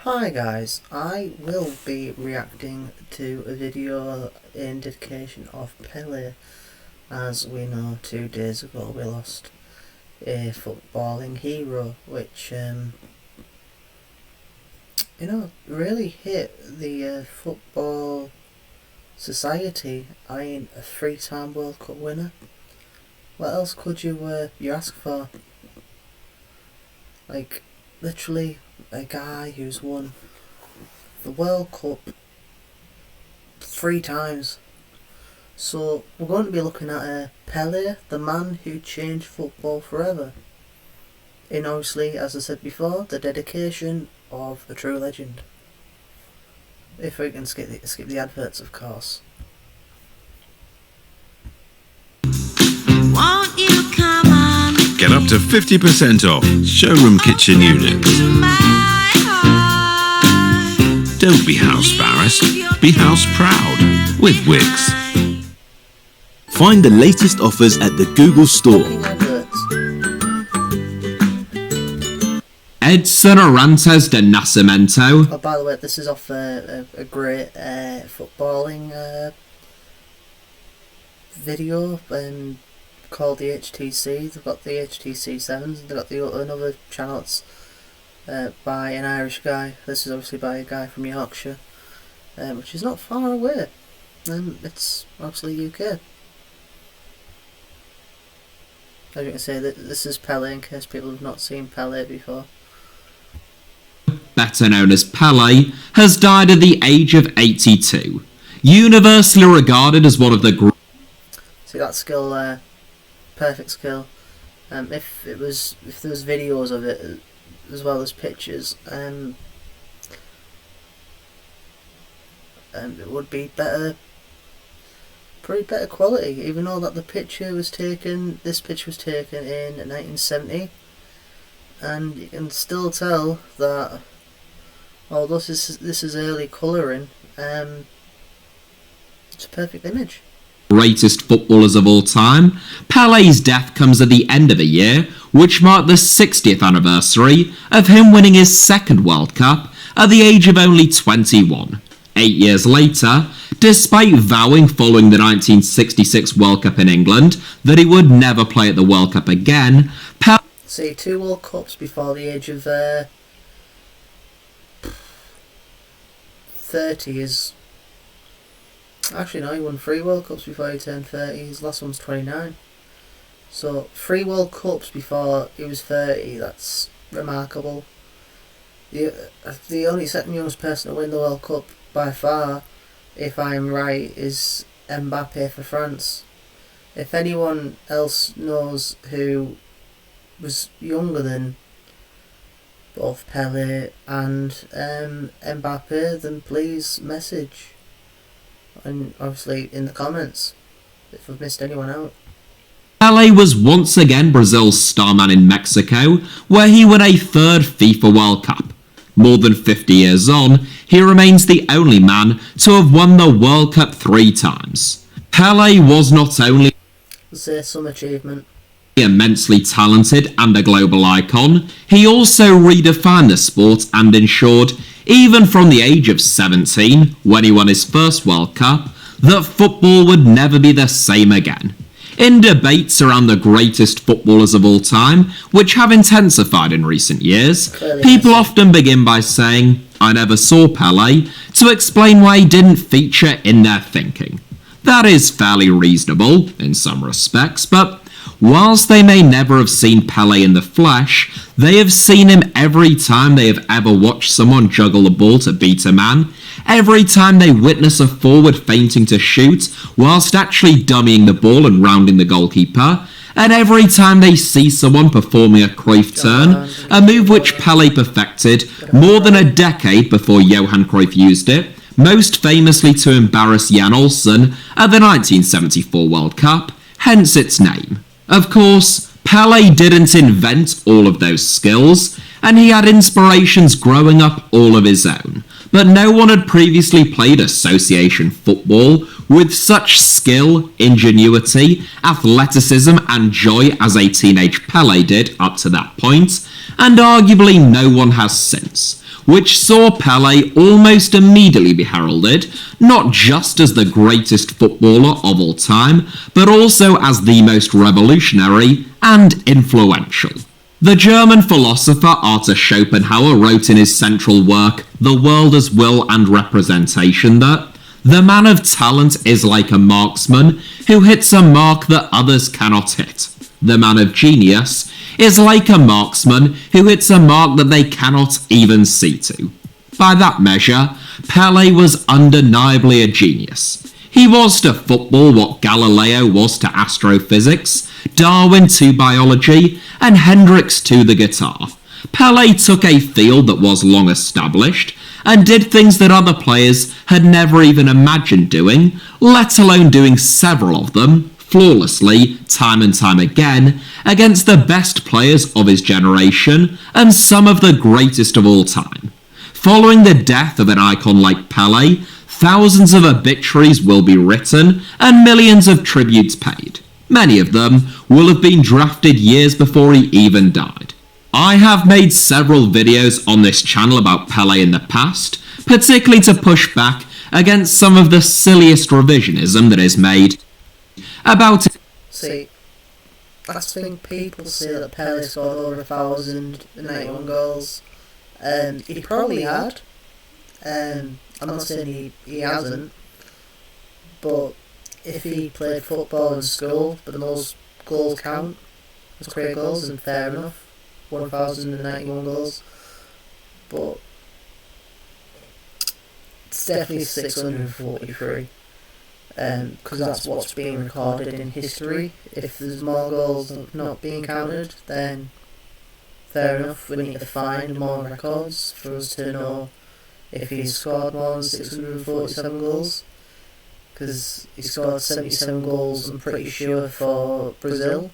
Hi guys, I will be reacting to a video in dedication of Pele. As we know, 2 days ago we lost a footballing hero, which really hit the football society. I mean, a 3-time World Cup winner. What else could you ask for? Like, literally a guy who's won the World Cup 3 times. So we're going to be looking at Pele, the man who changed football forever. In, obviously, as I said before, the dedication of a true legend. If we can skip the adverts, of course. Won't you come on? Get up to 50% off showroom kitchen units. Don't be house embarrassed, be house proud with Wix. Find the latest offers at the Google Store. Edson Arantes de Nascimento. Oh, by the way, this is off a great footballing video called the HTC. They've got the HTC 7s, and they've got another channel that's by an Irish guy. This is obviously by a guy from Yorkshire, which is not far away. It's obviously UK. As you can say, this is Pele, in case people have not seen Pele before. Better known as Pele, has died at the age of 82. Universally regarded as one of the See that skill there? Perfect skill. If there was videos of it as well as pictures, it would be better. Pretty better quality, even though that this picture was taken in 1970, and you can still tell that although this is early colouring, it's a perfect image. Greatest footballers of all time. Pele's death comes at the end of a year, which marked the 60th anniversary of him winning his second World Cup at the age of only 21. 8 years later, despite vowing following the 1966 World Cup in England that he would never play at the World Cup again, See, 2 World Cups before the age of 30 is... Actually no, he won 3 World Cups before he turned 30, his last one's 29. So 3 World Cups before he was 30, that's remarkable. The only second youngest person to win the World Cup by far, if I'm right, is Mbappe for France. If anyone else knows who was younger than both Pele and Mbappe, then please message. And obviously in the comments if I've missed anyone out. Pele was once again Brazil's starman in Mexico, where he won a 3rd FIFA World Cup. More than 50 years on, he remains the only man to have won the World Cup 3 times. Pele was not only Some achievement. Immensely talented and a global icon, he also redefined the sport and ensured, even from the age of 17, when he won his first World Cup, that football would never be the same again. In debates around the greatest footballers of all time, which have intensified in recent years, people often begin by saying, "I never saw Pele," to explain why he didn't feature in their thinking. That is fairly reasonable in some respects, but whilst they may never have seen Pele in the flesh, they have seen him every time they have ever watched someone juggle a ball to beat a man, every time they witness a forward feinting to shoot whilst actually dummying the ball and rounding the goalkeeper, and every time they see someone performing a Cruyff turn, a move which Pele perfected more than a decade before Johan Cruyff used it, most famously to embarrass Jan Olsen at the 1974 World Cup, hence its name. Of course, Pele didn't invent all of those skills, and he had inspirations growing up all of his own, but no one had previously played association football with such skill, ingenuity, athleticism and joy as a teenage Pele did up to that point, and arguably no one has since, which saw Pele almost immediately be heralded not just as the greatest footballer of all time, but also as the most revolutionary and influential. The German philosopher Arthur Schopenhauer wrote in his central work, The World as Will and Representation, that the man of talent is like a marksman who hits a mark that others cannot hit. The man of genius is like a marksman who hits a mark that they cannot even see to. By that measure, Pele was undeniably a genius. He was to football what Galileo was to astrophysics, Darwin to biology, and Hendrix to the guitar. Pele took a field that was long established and did things that other players had never even imagined doing, let alone doing several of them, flawlessly, time and time again, against the best players of his generation and some of the greatest of all time. Following the death of an icon like Pele, thousands of obituaries will be written and millions of tributes paid. Many of them will have been drafted years before he even died. I have made several videos on this channel about Pele in the past, particularly to push back against some of the silliest revisionism that is made about it. See, I think people say that Pele scored over 1,091 goals. He probably had. I'm not saying he hasn't, but if he played football in school, but the most goals count as career goals, then fair enough. 1,091 goals, but it's definitely 643, because that's what's being recorded in history. If there's more goals not being counted, then fair enough, we need to find more records for us to know if he's scored more than 647 goals, because he scored 77 goals, I'm pretty sure, for Brazil.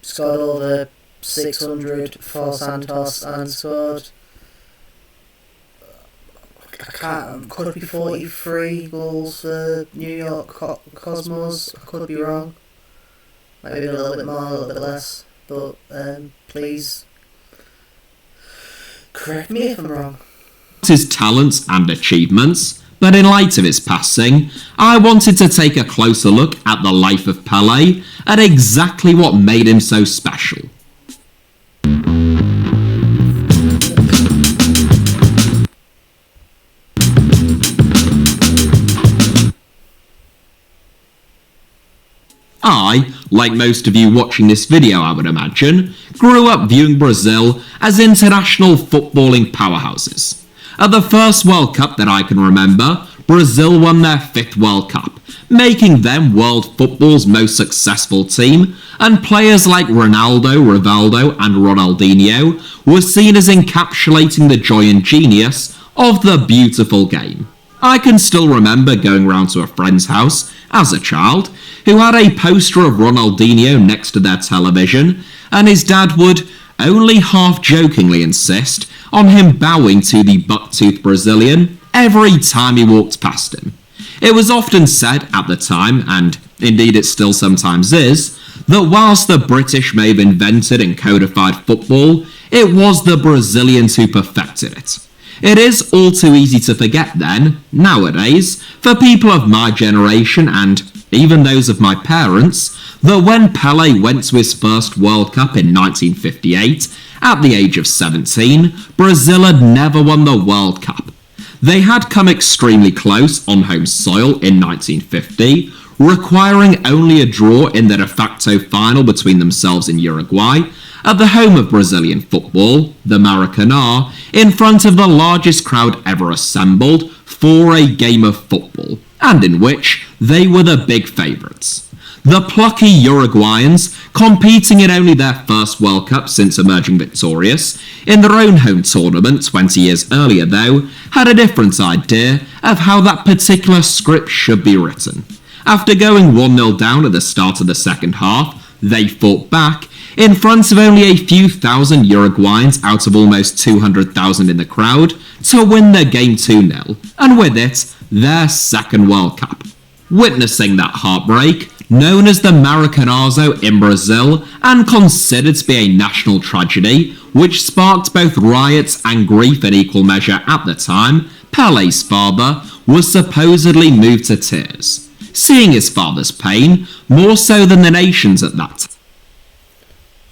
Scored over 600 for Santos and scored, could be 43 goals for New York Cosmos. I could be wrong, maybe a little bit more, a little bit less, but please correct me if I'm wrong. His talents and achievements, but in light of his passing, I wanted to take a closer look at the life of Pele and exactly what made him so special. I, like most of you watching this video I would imagine, grew up viewing Brazil as international footballing powerhouses. At the first World Cup that I can remember, Brazil won their 5th World Cup, making them world football's most successful team, and players like Ronaldo, Rivaldo and Ronaldinho were seen as encapsulating the joy and genius of the beautiful game. I can still remember going round to a friend's house as a child who had a poster of Ronaldinho next to their television, and his dad would only half-jokingly insist on him bowing to the buck-toothed Brazilian every time he walked past him. It was often said at the time, and indeed it still sometimes is, that whilst the British may have invented and codified football, it was the Brazilians who perfected it. It is all too easy to forget then, nowadays, for people of my generation and even those of my parents, that when Pele went to his first World Cup in 1958, at the age of 17, Brazil had never won the World Cup. They had come extremely close on home soil in 1950, requiring only a draw in the de facto final between themselves and Uruguay, at the home of Brazilian football, the Maracanã, in front of the largest crowd ever assembled for a game of football, and in which they were the big favourites. The plucky Uruguayans, competing in only their first World Cup since emerging victorious, in their own home tournament 20 years earlier though, had a different idea of how that particular script should be written. After going 1-0 down at the start of the second half, they fought back, in front of only a few thousand Uruguayans out of almost 200,000 in the crowd, to win their game 2-0, and with it, their second World Cup. Witnessing that heartbreak, known as the Maracanazo in Brazil and considered to be a national tragedy, which sparked both riots and grief in equal measure at the time, Pele's father was supposedly moved to tears, seeing his father's pain more so than the nation's at that time.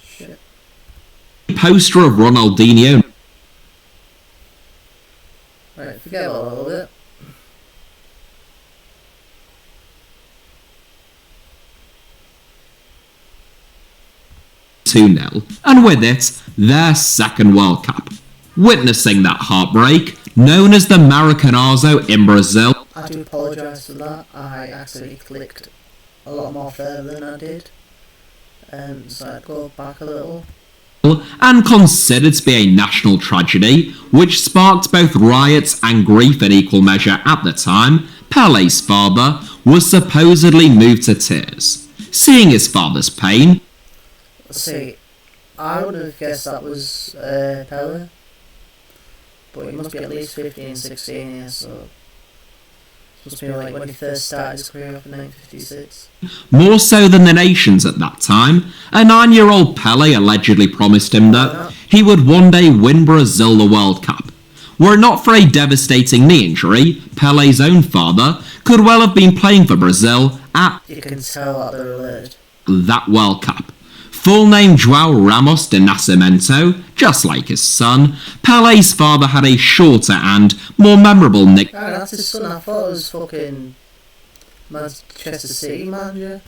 Shit. A poster of Ronaldinho. Right, forget about that a little bit. And with it, their second World Cup. Witnessing that heartbreak, known as the Maracanazo in Brazil. I do apologise for that. I accidentally clicked a lot more further than I did. So I'd go back a little. And considered to be a national tragedy, which sparked both riots and grief in equal measure at the time, Pele's father was supposedly moved to tears, seeing his father's pain. See, I would have guessed that was Pele, but he must be at least 15, 16 here, so it must be like when he first started his career off in 1956. More so than the nation's at that time, a 9-year-old Pele allegedly promised him that he would one day win Brazil the World Cup. Were it not for a devastating knee injury, Pele's own father could well have been playing for Brazil at You can tell that they're related. that World Cup. Full name João Ramos de Nascimento, just like his son, Pele's father had a shorter and more memorable nickname. Ah, that's his son. I thought it was fucking Manchester City manager.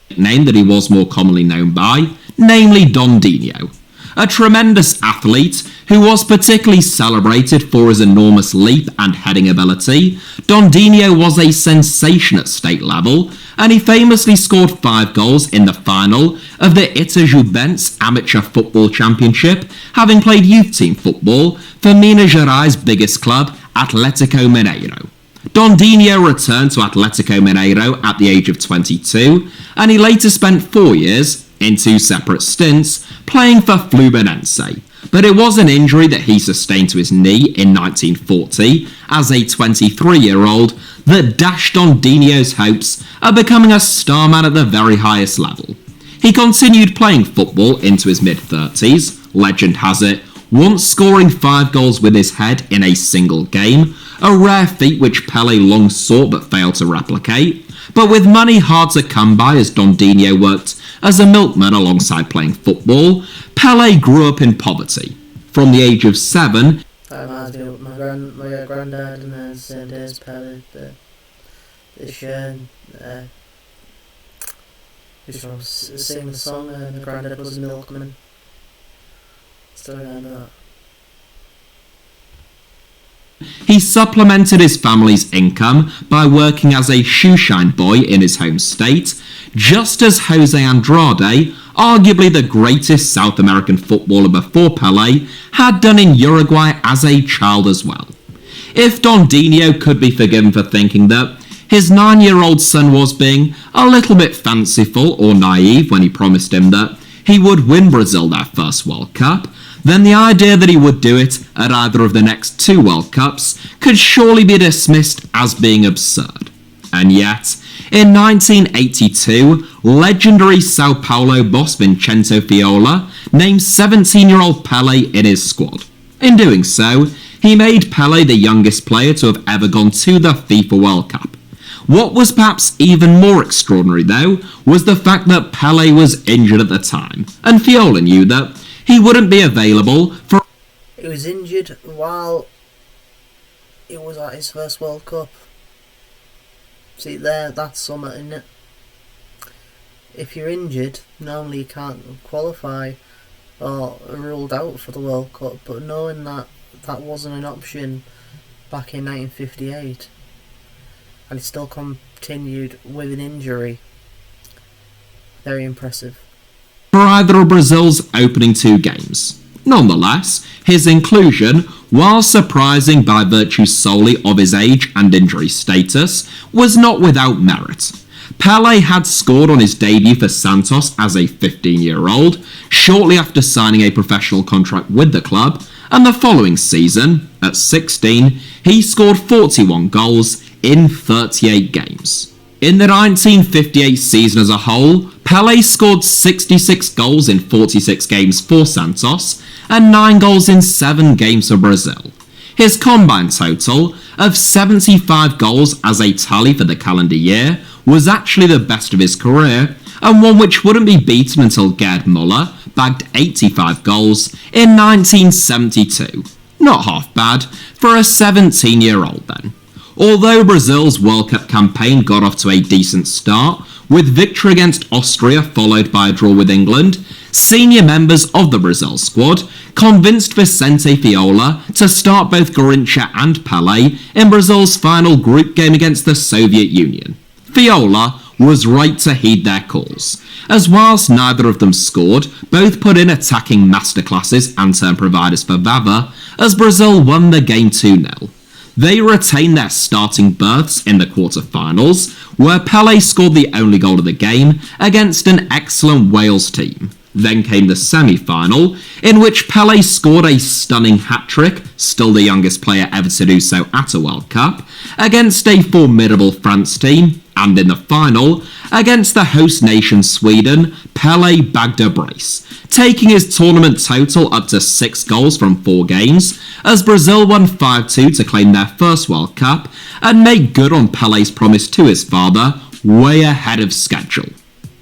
That he was more commonly known by, namely Dondinho. A tremendous athlete who was particularly celebrated for his enormous leap and heading ability, Dondinho was a sensation at state level, and he famously scored 5 goals in the final of the Itajubense Amateur Football Championship, having played youth team football for Minas Gerais' biggest club, Atlético Mineiro. Dondinho returned to Atlético Mineiro at the age of 22, and he later spent 4 years, in 2 separate stints, playing for Fluminense. But it was an injury that he sustained to his knee in 1940 as a 23-year-old that dashed Dondinho's hopes of becoming a starman at the very highest level. He continued playing football into his mid-30s, legend has it, once scoring 5 goals with his head in a single game, a rare feat which Pele long sought but failed to replicate. But with money hard to come by as Dondinho worked as a milkman alongside playing football, Pele grew up in poverty. From the age of 7, That reminds me of my granddad and then same day as Pele. They shared. Used to sing the song and my granddad was a milkman. Still remember that. he supplemented his family's income by working as a shoeshine boy in his home state, just as Jose Andrade, arguably the greatest South American footballer before Pele, had done in Uruguay as a child as well. If Dondinho could be forgiven for thinking that his 9-year-old son was being a little bit fanciful or naive when he promised him that he would win Brazil their first World Cup, then the idea that he would do it at either of the next 2 World Cups could surely be dismissed as being absurd. And yet, in 1982, legendary Sao Paulo boss Vincenzo Viola named 17-year-old Pele in his squad. In doing so, he made Pele the youngest player to have ever gone to the FIFA World Cup. What was perhaps even more extraordinary, though, was the fact that Pele was injured at the time, and Viola knew that he wouldn't be available for... He was injured while it was at his first World Cup. See there, that's something, isn't it? If you're injured, normally you can't qualify or are ruled out for the World Cup, but knowing that that wasn't an option back in 1958 and he still continued with an injury, very impressive. For either of Brazil's opening 2 games. Nonetheless, his inclusion, while surprising by virtue solely of his age and injury status, was not without merit. Pele had scored on his debut for Santos as a 15-year-old, shortly after signing a professional contract with the club, and the following season, at 16, he scored 41 goals in 38 games. In the 1958 season as a whole, Pele scored 66 goals in 46 games for Santos and 9 goals in 7 games for Brazil. His combined total of 75 goals as a tally for the calendar year was actually the best of his career, and one which wouldn't be beaten until Gerd Muller bagged 85 goals in 1972. Not half bad for a 17-year-old then. Although Brazil's World Cup campaign got off to a decent start, with victory against Austria followed by a draw with England, senior members of the Brazil squad convinced Vicente Viola to start both Garrincha and Pele in Brazil's final group game against the Soviet Union. Viola was right to heed their calls, as whilst neither of them scored, both put in attacking masterclasses and turn providers for Vava, as Brazil won the game 2-0. They retained their starting berths in the quarter-finals, where Pele scored the only goal of the game against an excellent Wales team. Then came the semi-final, in which Pele scored a stunning hat-trick, still the youngest player ever to do so at a World Cup, against a formidable France team, and in the final, against the host nation Sweden, Pele bagged a brace, taking his tournament total up to 6 goals from 4 games, as Brazil won 5-2 to claim their first World Cup and make good on Pele's promise to his father, way ahead of schedule.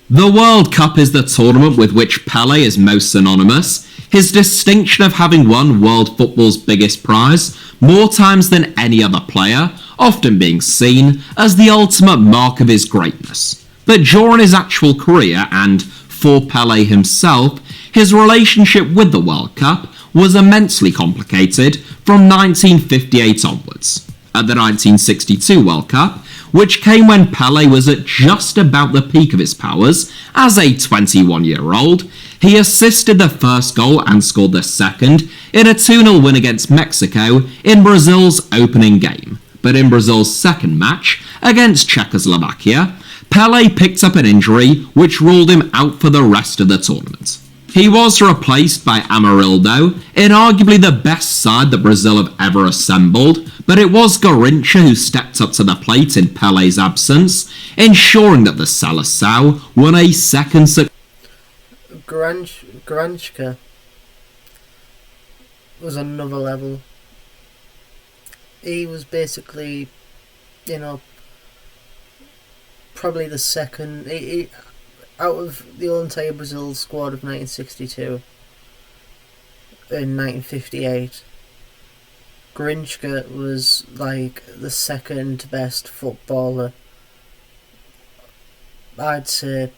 The World Cup is the tournament with which Pele is most synonymous, his distinction of having won world football's biggest prize more times than any other player, often being seen as the ultimate mark of his greatness. But during his actual career, and for Pele himself, his relationship with the World Cup was immensely complicated from 1958 onwards. At the 1962 World Cup, which came when Pele was at just about the peak of his powers as a 21-year-old, he assisted the first goal and scored the second in a 2-0 win against Mexico in Brazil's opening game. But in Brazil's second match, against Czechoslovakia, Pele picked up an injury which ruled him out for the rest of the tournament. He was replaced by Amarildo in arguably the best side that Brazil have ever assembled, but it was Garrincha who stepped up to the plate in Pele's absence, ensuring that the Seleção won a second Garrincha was another level. He was basically, probably the second... out of the whole entire Brazil squad of 1962 in 1958, Garrincha was like the second best footballer, I'd say,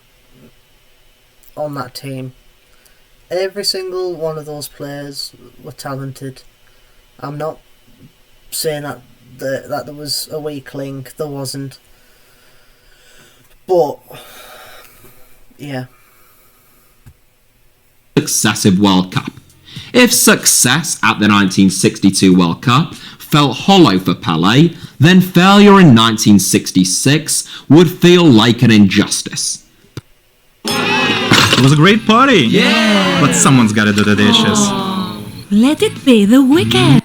on that team. Every single one of those players were talented. I'm not saying that there was a weak link, there wasn't. But yeah. Successive World Cup. If success at the 1962 World Cup felt hollow for Pele, then failure in 1966 would feel like an injustice. It was a great party! Yeah! But someone's gotta do the dishes. Let it be the wicked.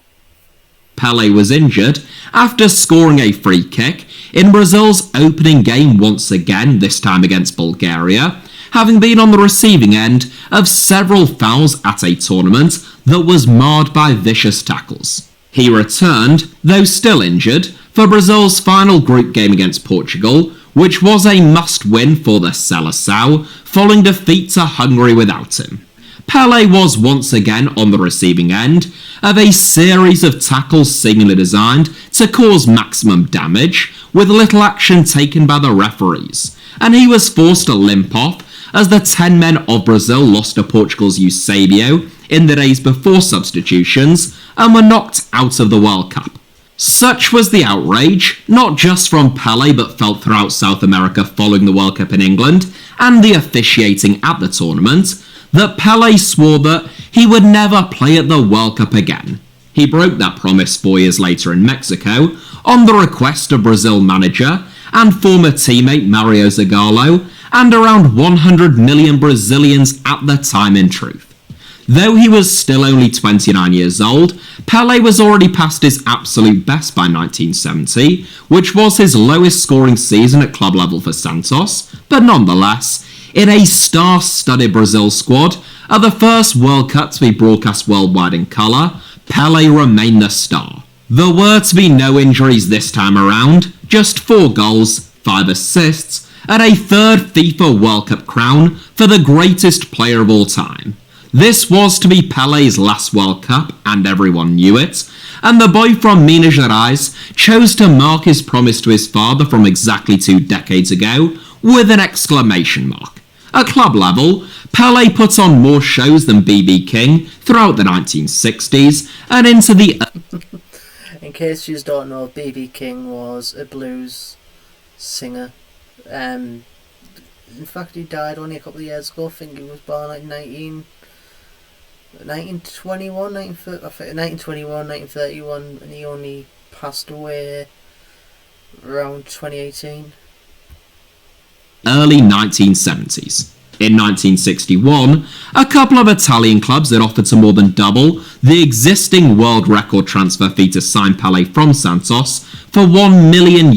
Pele was injured after scoring a free kick in Brazil's opening game once again, this time against Bulgaria, having been on the receiving end of several fouls at a tournament that was marred by vicious tackles. He returned, though still injured, for Brazil's final group game against Portugal, which was a must-win for the Seleção, following defeat to Hungary without him. Pele was once again on the receiving end of a series of tackles seemingly designed to cause maximum damage, with little action taken by the referees, and he was forced to limp off as the 10 men of Brazil lost to Portugal's Eusebio in the days before substitutions and were knocked out of the World Cup. Such was the outrage, not just from Pele but felt throughout South America following the World Cup in England and the officiating at the tournament, that Pele swore that he would never play at the World Cup again. He broke that promise 4 years later in Mexico on the request of Brazil manager and former teammate Mario Zagallo and around 100 million Brazilians at the time in truth. Though he was still only 29 years old, Pele was already past his absolute best by 1970, which was his lowest scoring season at club level for Santos, but nonetheless, in a star-studded Brazil squad, at the first World Cup to be broadcast worldwide in colour, Pele remained the star. There were to be no injuries this time around, just 4 goals, 5 assists, and a third FIFA World Cup crown for the greatest player of all time. This was to be Pele's last World Cup, and everyone knew it, and the boy from Minas Gerais chose to mark his promise to his father from exactly 2 decades ago with an exclamation mark. At club level, Pele put on more shows than B.B. King throughout the 1960s and into the... In case you don't know, B.B. King was a blues singer. In fact, he died only a couple of years ago. I think he was born like 1921, 1931, and he only passed away around 2018. Early 1970s. In 1961, a couple of Italian clubs had offered to more than double the existing world record transfer fee to sign Pele from Santos for $1 million.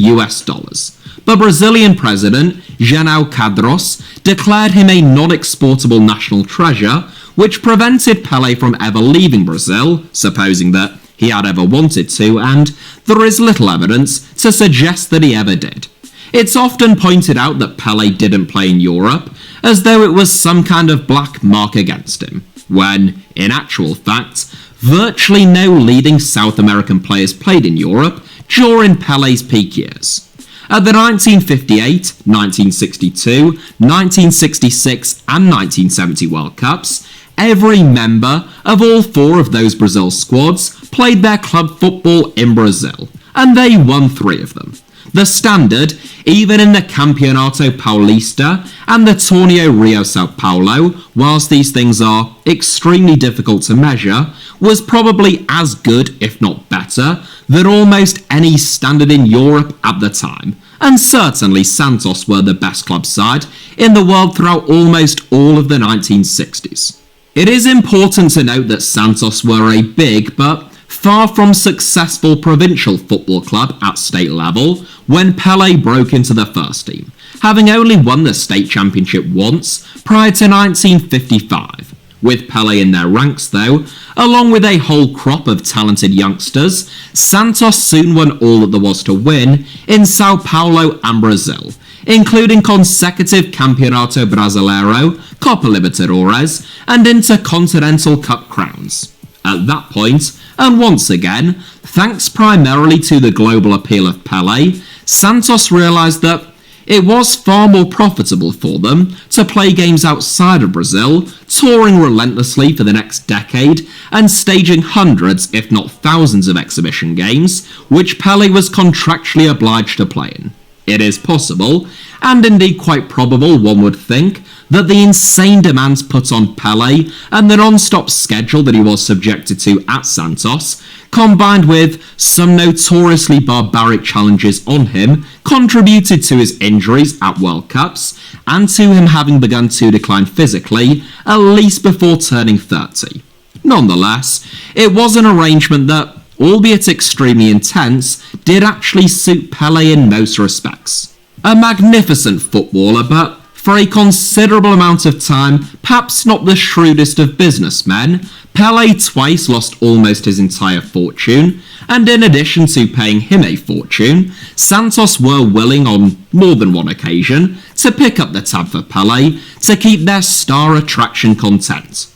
But Brazilian president Janão Quadros declared him a non-exportable national treasure, which prevented Pele from ever leaving Brazil, supposing that he had ever wanted to, and there is little evidence to suggest that he ever did. It's often pointed out that Pele didn't play in Europe, as though it was some kind of black mark against him, when, in actual fact, virtually no leading South American players played in Europe during Pele's peak years. At the 1958, 1962, 1966 and 1970 World Cups, every member of all 4 of those Brazil squads played their club football in Brazil, and they won 3 of them. The standard, even in the Campeonato Paulista and the Torneo Rio Sao Paulo, whilst these things are extremely difficult to measure, was probably as good, if not better, than almost any standard in Europe at the time, and certainly Santos were the best club side in the world throughout almost all of the 1960s. It is important to note that Santos were a big but far from successful provincial football club at state level when Pele broke into the first team, having only won the state championship once prior to 1955. With Pele in their ranks though, along with a whole crop of talented youngsters, Santos soon won all that there was to win in Sao Paulo and Brazil, including consecutive Campeonato Brasileiro, Copa Libertadores, and Intercontinental Cup crowns. At that point, and once again, thanks primarily to the global appeal of Pele, Santos realised that it was far more profitable for them to play games outside of Brazil, touring relentlessly for the next decade and staging hundreds, if not thousands of exhibition games, which Pele was contractually obliged to play in. It is possible, and indeed quite probable one would think, that the insane demands put on Pele and the non-stop schedule that he was subjected to at Santos, combined with some notoriously barbaric challenges on him, contributed to his injuries at World Cups and to him having begun to decline physically at least before turning 30. Nonetheless, it was an arrangement that, albeit extremely intense, did actually suit Pele in most respects. A magnificent footballer, but for a considerable amount of time, perhaps not the shrewdest of businessmen, Pele twice lost almost his entire fortune, and in addition to paying him a fortune, Santos were willing on more than one occasion to pick up the tab for Pele to keep their star attraction content.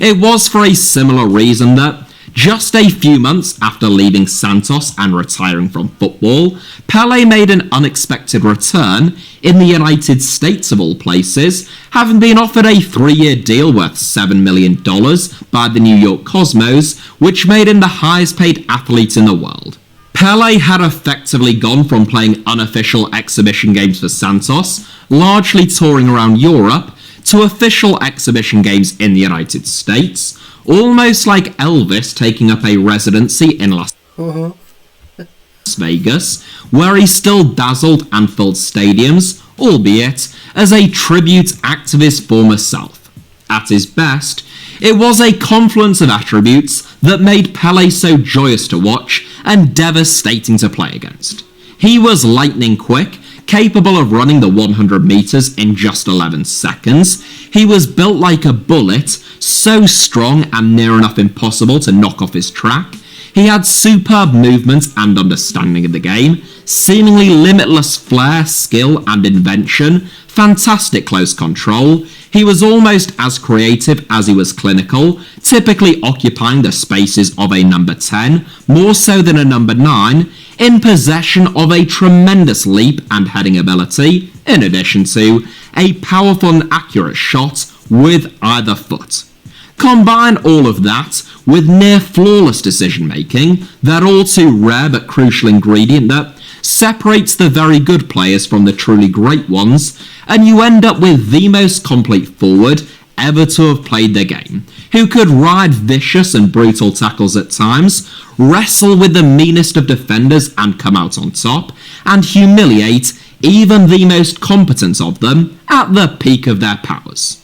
It was for a similar reason that, just a few months after leaving Santos and retiring from football, Pele made an unexpected return in the United States of all places, having been offered a 3-year deal worth $7 million by the New York Cosmos, which made him the highest paid athlete in the world. Pele had effectively gone from playing unofficial exhibition games for Santos, largely touring around Europe, to official exhibition games in the United States, almost like Elvis taking up a residency in Las Vegas, where he still dazzled and filled stadiums, albeit as a tribute act of his former self. At his best, It was a confluence of attributes that made Pele so joyous to watch and devastating to play against. He was lightning quick, capable of running the 100 metres in just 11 seconds. He was built like a bullet, so strong and near enough impossible to knock off his track. He had superb movement and understanding of the game, seemingly limitless flair, skill and invention, fantastic close control. He was almost as creative as he was clinical, typically occupying the spaces of a number 10, more so than a number 9, in possession of a tremendous leap and heading ability, in addition to a powerful and accurate shot with either foot. Combine all of that with near flawless decision making, that all too rare but crucial ingredient that separates the very good players from the truly great ones, and you end up with the most complete forward ever to have played the game, who could ride vicious and brutal tackles at times, wrestle with the meanest of defenders and come out on top, and humiliate even the most competent of them at the peak of their powers.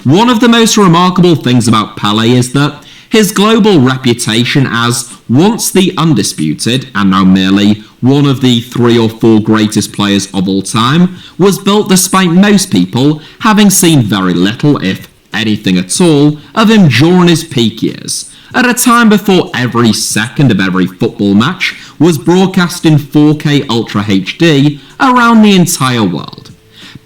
One of the most remarkable things about Pele is that his global reputation as once the undisputed and now merely one of the 3 or 4 greatest players of all time was built despite most people having seen very little, if anything at all, of him during his peak years, at a time before every second of every football match was broadcast in 4K Ultra HD around the entire world.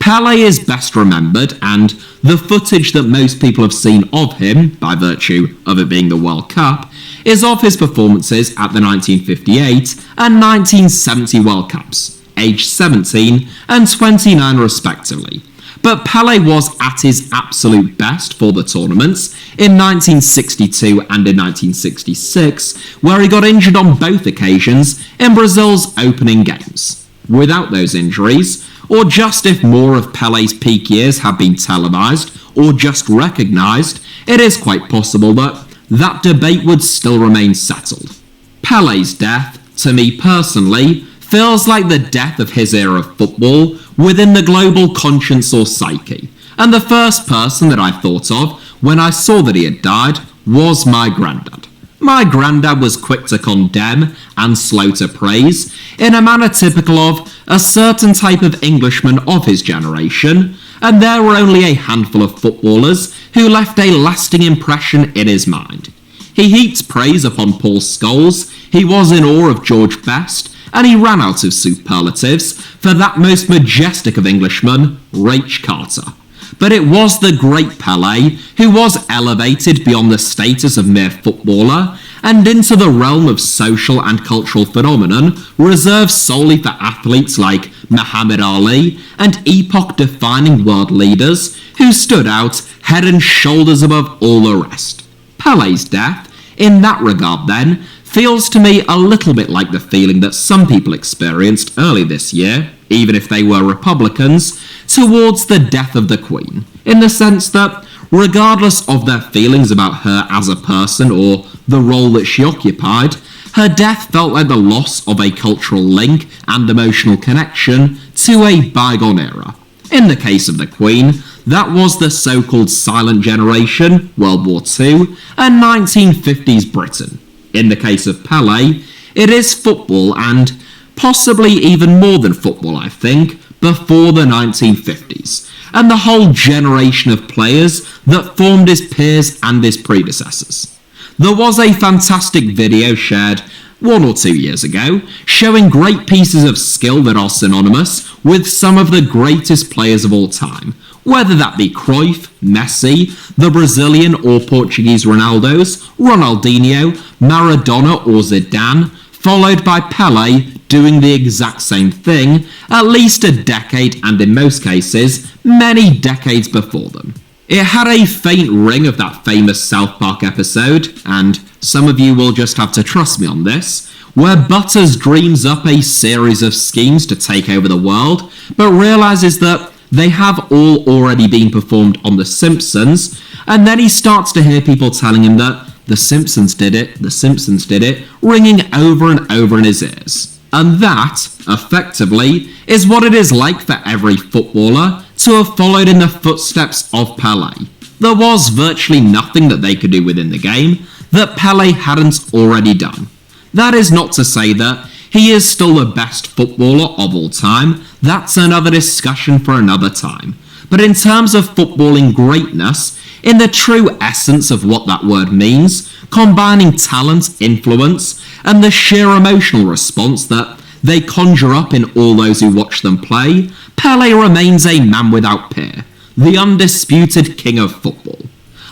Pele is best remembered, and the footage that most people have seen of him, by virtue of it being the World Cup, is of his performances at the 1958 and 1970 World Cups, aged 17 and 29 respectively. But Pele was at his absolute best for the tournaments in 1962 and in 1966, where he got injured on both occasions in Brazil's opening games. Without those injuries, or just if more of Pele's peak years had been televised or just recognised, it is quite possible that that debate would still remain settled. Pele's death, to me personally, feels like the death of his era of football within the global conscience or psyche, and the first person that I thought of when I saw that he had died was my granddad. My granddad was quick to condemn and slow to praise, in a manner typical of a certain type of Englishman of his generation, and there were only a handful of footballers who left a lasting impression in his mind. He heaped praise upon Paul Scholes, he was in awe of George Best, and he ran out of superlatives for that most majestic of Englishmen, Rach Carter. But it was the great Pele who was elevated beyond the status of mere footballer and into the realm of social and cultural phenomenon reserved solely for athletes like Muhammad Ali and epoch-defining world leaders who stood out head and shoulders above all the rest. Pele's death, in that regard then, feels to me a little bit like the feeling that some people experienced early this year, even if they were Republicans, towards the death of the Queen, in the sense that, regardless of their feelings about her as a person or the role that she occupied, her death felt like the loss of a cultural link and emotional connection to a bygone era. In the case of the Queen, that was the so-called silent generation, World War II, and 1950s Britain. In the case of Pele, it is football and possibly even more than football, I think, before the 1950s, and the whole generation of players that formed his peers and his predecessors. There was a fantastic video shared 1 or 2 years ago, showing great pieces of skill that are synonymous with some of the greatest players of all time, whether that be Cruyff, Messi, the Brazilian or Portuguese Ronaldos, Ronaldinho, Maradona or Zidane, followed by Pele doing the exact same thing at least a decade and in most cases, many decades before them. It had a faint ring of that famous South Park episode, and some of you will just have to trust me on this, where Butters dreams up a series of schemes to take over the world, but realises that they have all already been performed on The Simpsons, and then he starts to hear people telling him that "The Simpsons did it, the Simpsons did it," ringing over and over in his ears. And that, effectively, is what it is like for every footballer to have followed in the footsteps of Pele. There was virtually nothing that they could do within the game that Pele hadn't already done. That is not to say that he is still the best footballer of all time. That's another discussion for another time. But in terms of footballing greatness, in the true essence of what that word means, combining talent, influence, and the sheer emotional response that they conjure up in all those who watch them play, Pele remains a man without peer, the undisputed king of football.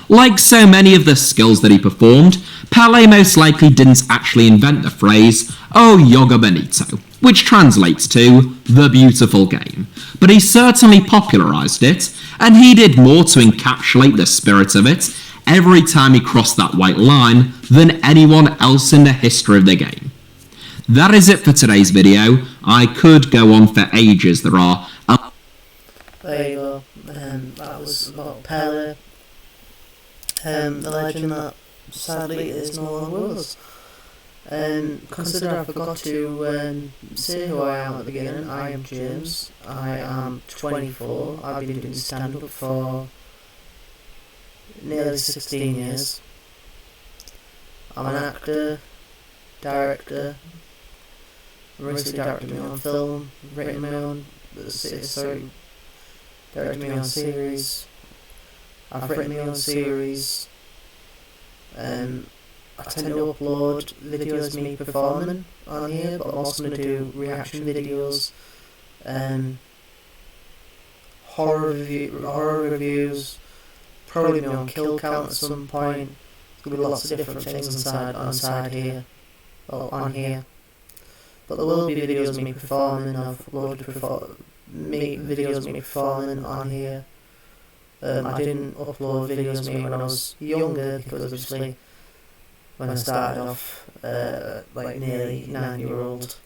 Like so many of the skills that he performed, Pele most likely didn't actually invent the phrase, "Oh, yoga bonito," which translates to "the beautiful game," but he certainly popularised it, and he did more to encapsulate the spirit of it every time he crossed that white line than anyone else in the history of the game. That is it for today's video. I could go on for ages. There are... There you go. That was about Pele, the legend that sadly is no longer with us. Consider I forgot to say who I am at the beginning. I am James. I am 24. I've been doing stand-up for nearly 16 years. I'm an actor, director. I've recently directed my own film, written my own, directed my own series. I've written my own series. I tend to upload videos of me performing on here, but I'm also going to do reaction videos, horror reviews, probably my own kill count at some point. There's going to be lots of different things on here. But there will be videos of me performing. I've uploaded videos of me performing on here. I didn't upload videos of me when I was younger because obviously when I started off like nearly 9-year-old,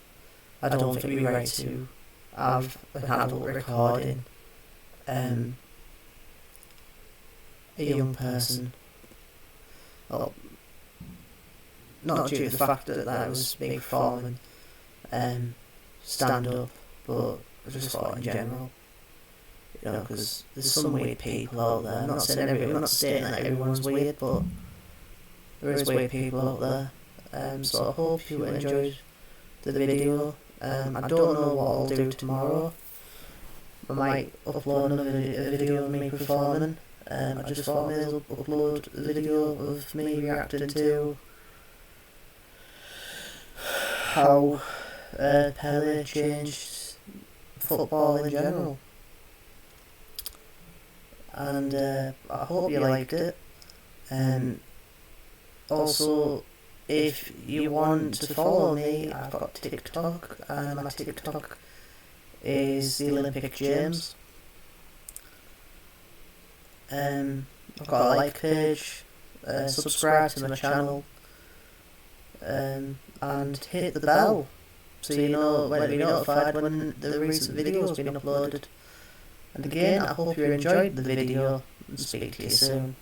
I don't think it'd be right to have an adult recording a young person. Well, not due to the fact that I was being performing stand up, but I just thought in general, you know, because there's some weird people out there. I'm not saying that everyone's weird, but there is weird people out there. So I hope you enjoyed the video. I don't know what I'll do tomorrow. I might upload another video of me performing. I just thought maybe I'll upload a video of me reacting to how Pele changed football in general. And I hope you liked it. Also, if you want to follow me, I've got TikTok, and my TikTok is the Olympic James. I've got a like page, subscribe to my channel, and hit the bell so you know when to be notified when the recent video has been uploaded. And again, I hope you enjoyed the video, and speak to you soon.